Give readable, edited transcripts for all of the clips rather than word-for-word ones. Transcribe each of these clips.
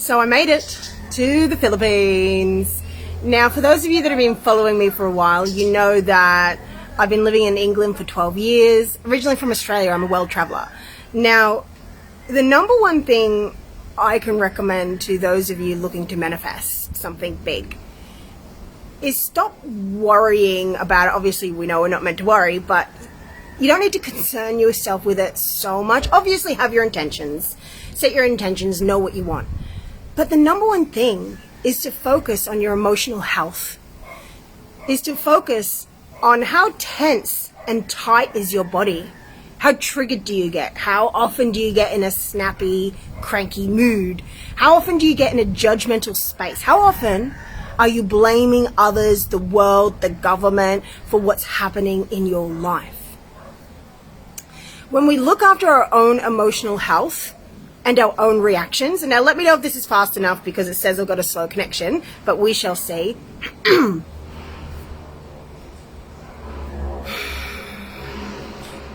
So I made it to the Philippines. Now, for those of you that have been following me for a while, you know that I've been living in England for 12 years. Originally from Australia, I'm a world traveler. Now, the number one thing I can recommend to those of you looking to manifest something big is stop worrying about it. Obviously, we know we're not meant to worry, but you don't need to concern yourself with it so much. Obviously, have your intentions. Set your intentions, know what you want. But the number one thing is to focus on your emotional health, is to focus on how tense and tight is your body. How triggered do you get? How often do you get in a snappy, cranky mood? How often do you get in a judgmental space? How often are you blaming others, the world, the government for what's happening in your life? When we look after our own emotional health and our own reactions, and now let me know if this is fast enough because it says I've got a slow connection, but we shall see.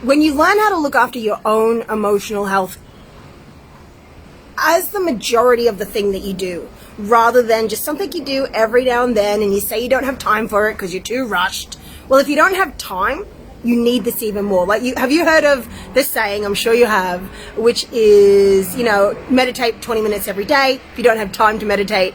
When you learn how to look after your own emotional health as the majority of the thing that you do, rather than just something you do every now and then and you say you don't have time for it because you're too rushed. Well, if you don't have time, you need this even more. Like, have you heard of this saying? I'm sure you have, which is, meditate 20 minutes every day. If you don't have time to meditate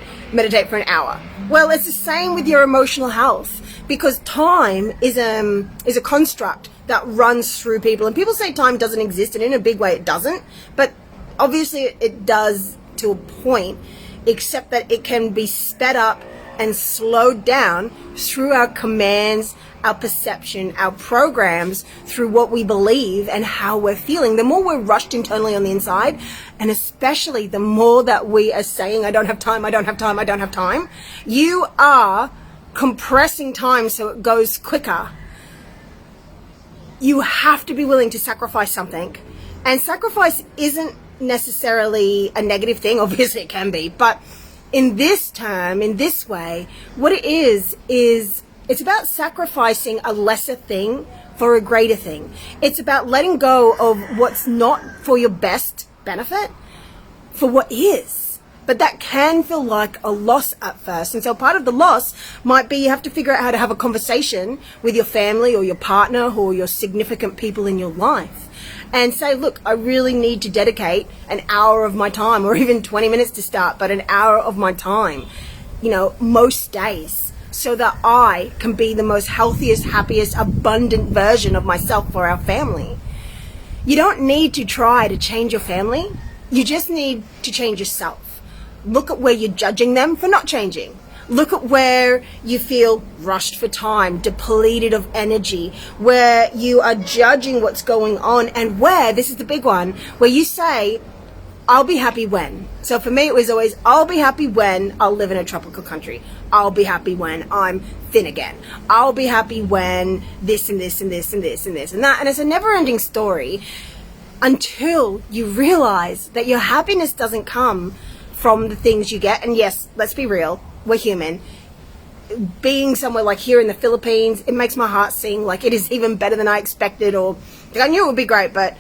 for an hour. Well, it's the same with your emotional health, because time is a construct that runs through people. And people say time doesn't exist, and in a big way it doesn't. But obviously it does to a point, except that it can be sped up and slowed down through our commands, our perception, our programs, through what we believe and how we're feeling. The more we're rushed internally on the inside, and especially the more that we are saying, I don't have time, I don't have time, I don't have time, you are compressing time so it goes quicker. You have to be willing to sacrifice something. And sacrifice isn't necessarily a negative thing. Obviously it can be, but in this term, in this way, what it is it's about sacrificing a lesser thing for a greater thing. It's about letting go of what's not for your best benefit for what is. But that can feel like a loss at first. And so part of the loss might be you have to figure out how to have a conversation with your family or your partner or your significant people in your life and say, look, I really need to dedicate an hour of my time, or even 20 minutes to start, but an hour of my time, most days, so that I can be the most healthiest, happiest, abundant version of myself for our family. You don't need to try to change your family. You just need to change yourself. Look at where you're judging them for not changing. Look at where you feel rushed for time, depleted of energy, where you are judging what's going on, and where, this is the big one, where you say, I'll be happy when. So for me, it was always, I'll be happy when I'll live in a tropical country. I'll be happy when I'm thin again. I'll be happy when this and this and this and this and this and that. And it's a never-ending story until you realize that your happiness doesn't come from the things you get. And yes, let's be real, we're human. Being somewhere like here in the Philippines, it makes my heart sing. Like, it is even better than I expected, or I knew it would be great, but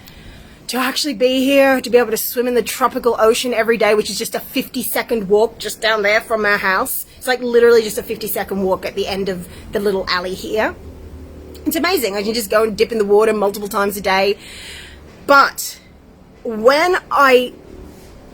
to actually be here, to be able to swim in the tropical ocean every day, which is just a 50-second walk just down there from our house. It's like literally just a 50-second walk at the end of the little alley here. It's amazing. I can just go and dip in the water multiple times a day. But when I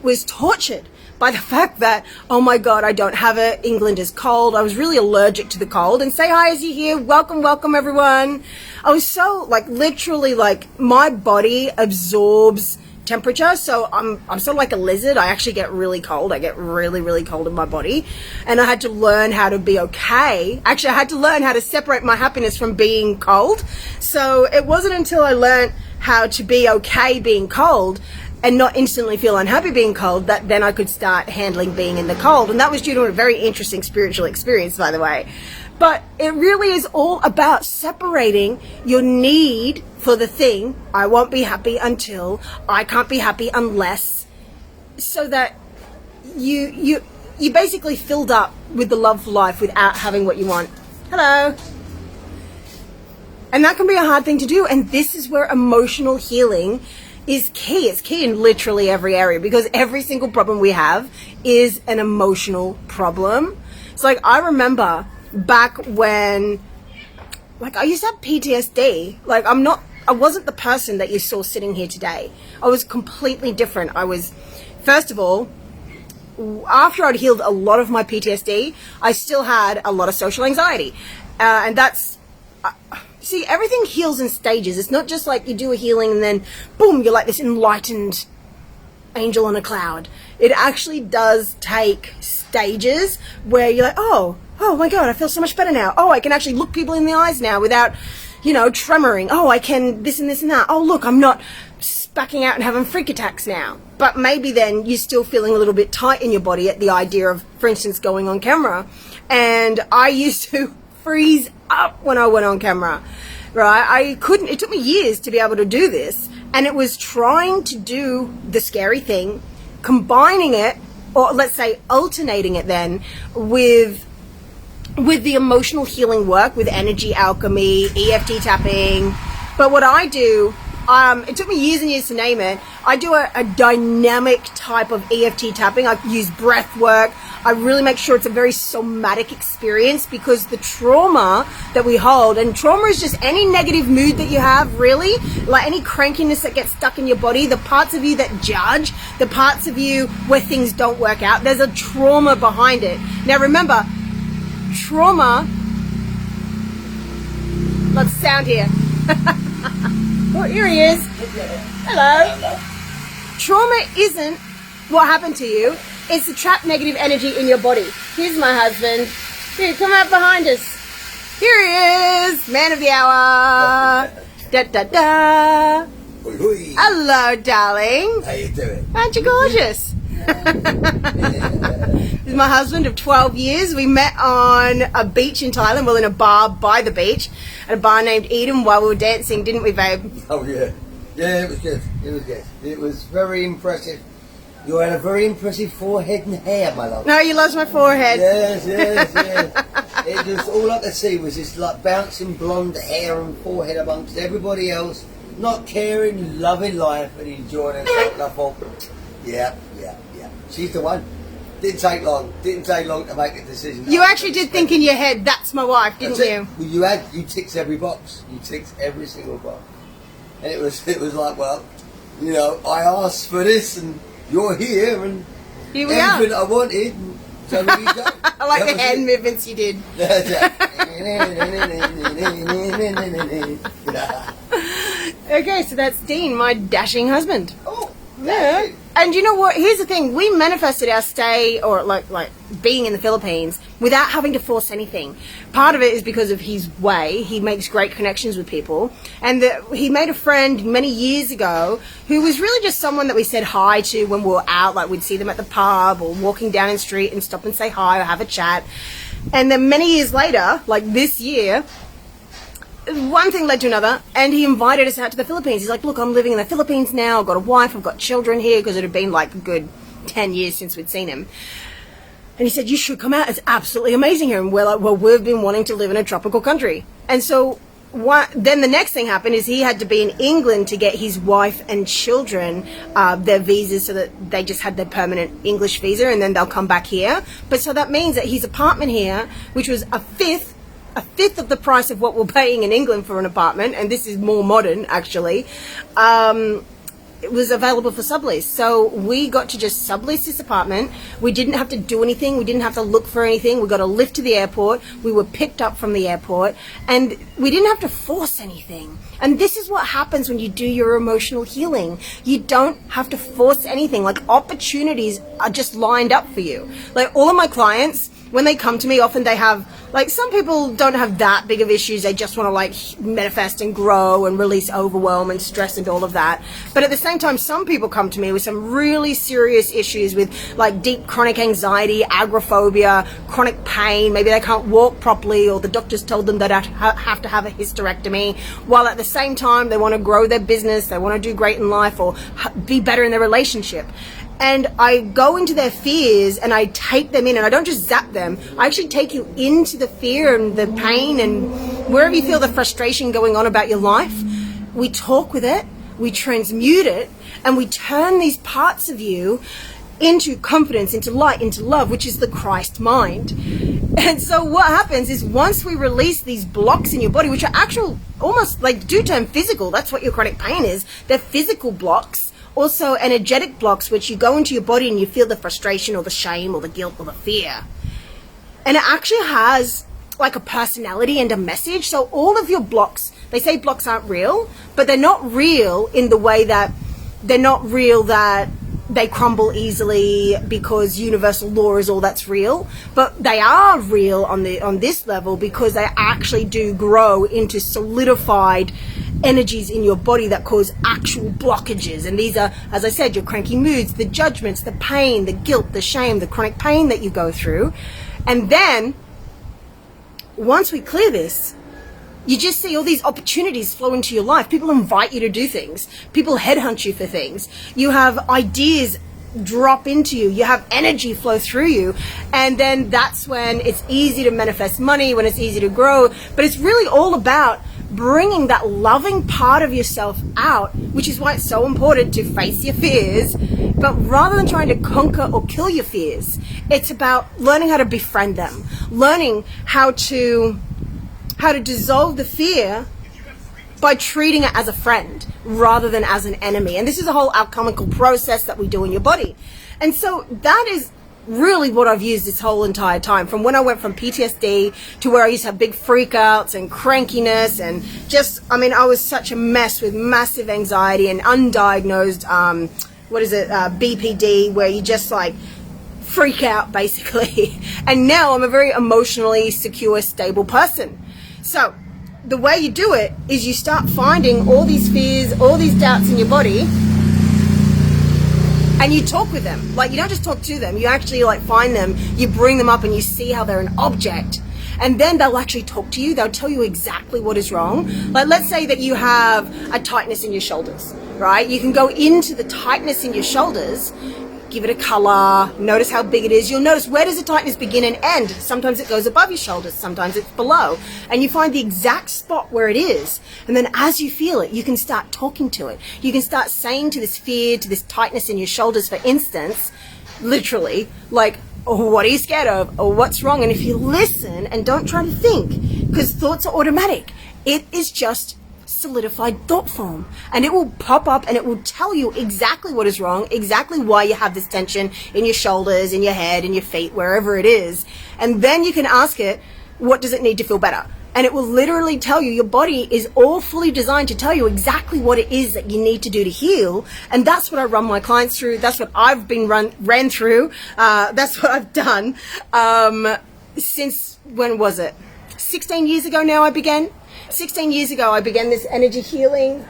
was tortured by the fact that, oh my God, I don't have it, England is cold, I was really allergic to the cold, and say hi as you're here, welcome everyone. I was so, literally, my body absorbs temperature, so I'm sort of like a lizard. I actually get really cold. I get really, really cold in my body, and I had to learn how to be okay. Actually, I had to learn how to separate my happiness from being cold. So it wasn't until I learned how to be okay being cold and not instantly feel unhappy being cold that then I could start handling being in the cold. And that was due to a very interesting spiritual experience, by the way. But it really is all about separating your need for the thing, I won't be happy until, I can't be happy unless, so that you basically filled up with the love for life without having what you want. Hello. And that can be a hard thing to do. And this is where emotional healing is key. It's key in literally every area, because every single problem we have is an emotional problem. So like, I remember back when, like, I used to have PTSD. Like, I wasn't the person that you saw sitting here today. I was completely different. I was, first of all, after I'd healed a lot of my PTSD, I still had a lot of social anxiety. And that's, see, everything heals in stages. It's not just like you do a healing and then, boom, you're like this enlightened angel on a cloud. It actually does take stages where you're like, oh my God, I feel so much better now. Oh, I can actually look people in the eyes now without, tremoring. Oh, I can this and this and that. Oh, look, I'm not spacking out and having freak attacks now. But maybe then you're still feeling a little bit tight in your body at the idea of, for instance, going on camera. And I used to freeze up when I went on camera, right? It took me years to be able to do this. And it was trying to do the scary thing, combining it, or let's say alternating it then with the emotional healing work, with energy alchemy, EFT tapping. But what I do, it took me years and years to name it. I do a dynamic type of EFT tapping. I use breath work. I really make sure it's a very somatic experience, because the trauma that we hold, and trauma is just any negative mood that you have, really, like any crankiness that gets stuck in your body, the parts of you that judge, the parts of you where things don't work out, there's a trauma behind it. Now remember, trauma, let's sound here. Oh, here he is. Hello. Trauma isn't what happened to you. It's the trapped negative energy in your body. Here's my husband. Here, come out behind us. Here he is, man of the hour. Da da da. Oi, oi. Hello, darling. How you doing? Aren't you gorgeous? This is my husband of 12 years. We met on a beach in Thailand, well, in a bar by the beach, at a bar named Eden, while we were dancing, didn't we, babe? Oh, yeah. Yeah, it was good. It was good. It was very impressive. You had a very impressive forehead and hair, my love. No, you lost my forehead. Yes. It just, all I could see was this like bouncing blonde hair and forehead amongst everybody else, not caring, loving life and enjoying herself. And I thought, yeah. She's the one. Didn't take long to make a decision. You actually did think in your head, that's my wife, didn't you? Well, you ticked every box. You ticked every single box. And it was like, well, I asked for this and you're here and Here we everything are. I wanted. And so here you go. I like the hand movements you did. Okay, so that's Dean, my dashing husband. Oh, Yeah. And you know what? Here's the thing. We manifested our stay, or like being in the Philippines, without having to force anything. Part of it is because of his way. He makes great connections with people. And he made a friend many years ago who was really just someone that we said hi to when we were out. Like, we'd see them at the pub or walking down the street and stop and say hi or have a chat. And then many years later, like this year, one thing led to another, and he invited us out to the Philippines. He's like, look, I'm living in the Philippines now. I've got a wife. I've got children here, because it had been like a good 10 years since we'd seen him. And he said, you should come out. It's absolutely amazing here. And we're like, well, we've been wanting to live in a tropical country. And so then the next thing happened is he had to be in England to get his wife and children their visas, so that they just had their permanent English visa, and then they'll come back here. But so that means that his apartment here, which was a fifth of the price of what we're paying in England for an apartment, and this is more modern actually, it was available for sublease. So we got to just sublease this apartment. We didn't have to do anything. We didn't have to look for anything. We got a lift to the airport. We were picked up from the airport, and we didn't have to force anything. And this is what happens when you do your emotional healing. You don't have to force anything. Like, opportunities are just lined up for you. Like, all of my clients, when they come to me, often they have, like, some people don't have that big of issues. They just want to, like, manifest and grow and release overwhelm and stress and all of that. But at the same time, some people come to me with some really serious issues with, like, deep chronic anxiety, agoraphobia, chronic pain. Maybe they can't walk properly, or the doctors told them that they have to have a hysterectomy, while at the same time they want to grow their business, they want to do great in life, or be better in their relationship. And I go into their fears and I take them in, and I don't just zap them. I actually take you into the fear and the pain and wherever you feel the frustration going on about your life. We talk with it. we transmute it, and we turn these parts of you into confidence, into light, into love, which is the Christ mind. And so what happens is once we release these blocks in your body, which are actual, almost like do turn physical, that's what your chronic pain is, they're physical blocks, also energetic blocks, which you go into your body and you feel the frustration or the shame or the guilt or the fear. And it actually has like a personality and a message. So all of your blocks, they say blocks aren't real, but they're not real in the way that they're not real that they crumble easily because universal law is all that's real, but they are real on this level because they actually do grow into solidified energies in your body that cause actual blockages. And these are, as I said, your cranky moods, the judgments, the pain, the guilt, the shame, the chronic pain that you go through. And then once we clear this, you just see all these opportunities flow into your life. People invite you to do things. People headhunt you for things. You have ideas drop into you. You have energy flow through you. And then that's when it's easy to manifest money, when it's easy to grow. But it's really all about bringing that loving part of yourself out, which is why it's so important to face your fears. But rather than trying to conquer or kill your fears, it's about learning how to befriend them, learning how to dissolve the fear by treating it as a friend rather than as an enemy. And this is a whole alchemical process that we do in your body. And so that is really what I've used this whole entire time, from when I went from PTSD to where I used to have big freakouts and crankiness and just, I mean, I was such a mess with massive anxiety and undiagnosed, BPD, where you just like freak out basically. And now I'm a very emotionally secure, stable person. So the way you do it is you start finding all these fears, all these doubts in your body, and you talk with them. Like, you don't just talk to them, you actually like find them, you bring them up and you see how they're an object. And then they'll actually talk to you. They'll tell you exactly what is wrong. Like, let's say that you have a tightness in your shoulders, right? You can go into the tightness in your shoulders, give it a color, notice how big it is. You'll notice, where does the tightness begin and end? Sometimes it goes above your shoulders, sometimes it's below. And you find the exact spot where it is. And then as you feel it, you can start talking to it. You can start saying to this fear, to this tightness in your shoulders, for instance, literally, like, oh, what are you scared of? Or what's wrong? And if you listen and don't try to think, because thoughts are automatic, it is just solidified thought form, and it will pop up and it will tell you exactly what is wrong, exactly why you have this tension in your shoulders, in your head, in your feet, wherever it is. And then you can ask it, what does it need to feel better? And it will literally tell you. Your body is all fully designed to tell you exactly what it is that you need to do to heal. And that's what I run my clients through. That's what I've been ran through. That's what I've done since, when was it? 16 years ago now I began. 16 years ago, I began this energy healing.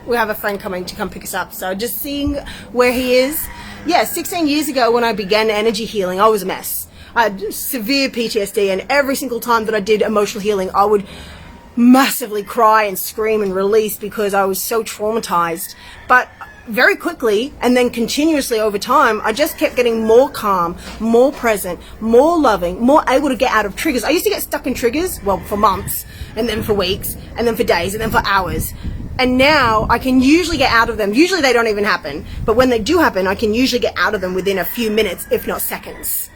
We have a friend coming to come pick us up, so just seeing where he is. Yeah, 16 years ago when I began energy healing, I was a mess. I had severe PTSD, and every single time that I did emotional healing, I would massively cry and scream and release because I was so traumatized. But very quickly, and then continuously over time, I just kept getting more calm, more present, more loving, more able to get out of triggers. I used to get stuck in triggers, well, for months, and then for weeks, and then for days, and then for hours. And now I can usually get out of them. Usually they don't even happen, but when they do happen, I can usually get out of them within a few minutes, if not seconds.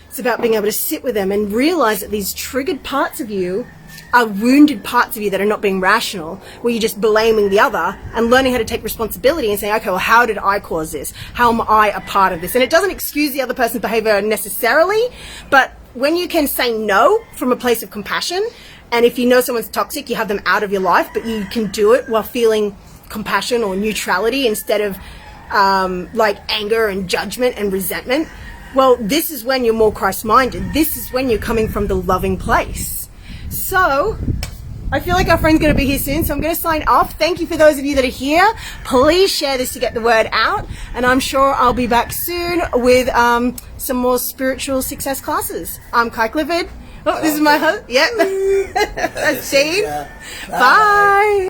It's about being able to sit with them and realize that these triggered parts of you are wounded parts of you that are not being rational, where you're just blaming the other, and learning how to take responsibility and say, okay, well, how did I cause this? How am I a part of this? And it doesn't excuse the other person's behavior necessarily, but when you can say no from a place of compassion, and if you know someone's toxic, you have them out of your life, but you can do it while feeling compassion or neutrality instead of like anger and judgment and resentment. Well, this is when you're more Christ-minded. This is when you're coming from the loving place. So, I feel like our friend's going to be here soon, so I'm going to sign off. Thank you for those of you that are here. Please share this to get the word out, and I'm sure I'll be back soon with some more spiritual success classes. I'm Kai Clifford. Oh, this is my husband. Yep. That's Steve. Bye.